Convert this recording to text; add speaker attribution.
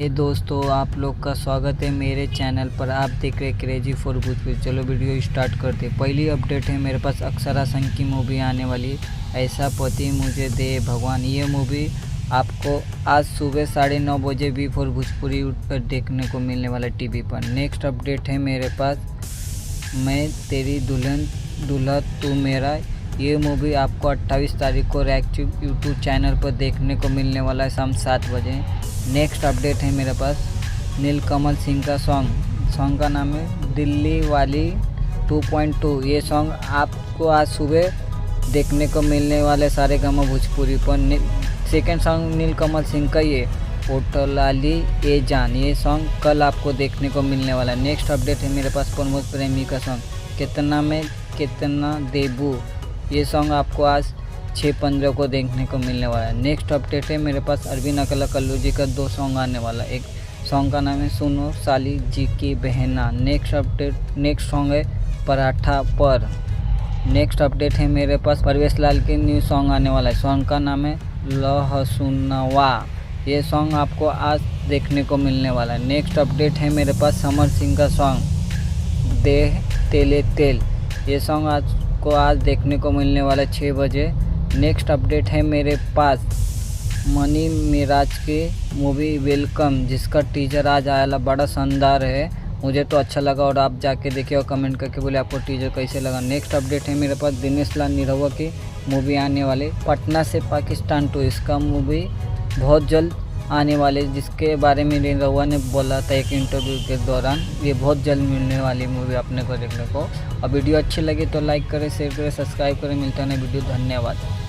Speaker 1: ये दोस्तों, आप लोग का स्वागत है मेरे चैनल पर। आप देख रहे क्रेजी फॉर भोजपुरी। चलो वीडियो स्टार्ट करते। पहली अपडेट है मेरे पास, अक्षरा सिंह की मूवी आने वाली, ऐसा पति मुझे दे भगवान। ये मूवी आपको आज सुबह 9:30 बजे V4 भोजपुरी पर देखने को मिलने वाला टीवी पर। नेक्स्ट अपडेट है मेरे पास, मैं तेरी दुल्हन दूल्हा तू मेरा। ये मूवी आपको 28 तारीख को रिएक्टिव यूट्यूब चैनल पर देखने को मिलने वाला है शाम 7 बजे। नेक्स्ट अपडेट है मेरे पास, नीलकमल सिंह का सॉन्ग का नाम है दिल्ली वाली 2.2। ये सॉन्ग आपको आज सुबह देखने को मिलने वाले सारेगामा भोजपुरी पर। सेकेंड सॉन्ग नीलकमल सिंह का ये होटलाली ए जान, ये सॉन्ग कल आपको देखने को मिलने वाला है। नेक्स्ट अपडेट है मेरे पास, प्रमोद प्रेमी का सॉन्ग कितना में कितना देबू। ये सॉन्ग आपको आज 6:15 को देखने को मिलने वाला है। नेक्स्ट अपडेट है मेरे पास, अरविंद अकेला कल्लू जी का 2 सॉन्ग आने वाला। एक सॉन्ग का नाम है सुनो साली जी की बहना। नेक्स्ट सॉन्ग है पराठा पर। नेक्स्ट अपडेट है मेरे पास, परवेश लाल के न्यू सॉन्ग आने वाला है। सॉन्ग का नाम है लहसुनवा। ये सॉन्ग आपको आज देखने को मिलने वाला है। नेक्स्ट अपडेट है मेरे पास, समर सिंह का सॉन्ग देह तेले तेल। ये सॉन्ग आपको आज देखने को मिलने वाला है 6 बजे। नेक्स्ट अपडेट है मेरे पास, मनी मिराज की मूवी वेलकम, जिसका टीजर आज आया, बड़ा शानदार है, मुझे तो अच्छा लगा। और आप जाके देखिए और कमेंट करके बोले आपको टीजर कैसे लगा। नेक्स्ट अपडेट है मेरे पास, दिनेश लाल निरहुआ की मूवी आने वाले पटना से पाकिस्तान 2। इसका मूवी बहुत जल्द आने वाले, जिसके बारे में निरहुआ ने बोला था एक इंटरव्यू के दौरान। ये बहुत जल्द मिलने वाली मूवी अपने को देखने को। और वीडियो अच्छी लगी तो लाइक करें, शेयर करें, सब्सक्राइब करें। मिलता है नई वीडियो। धन्यवाद।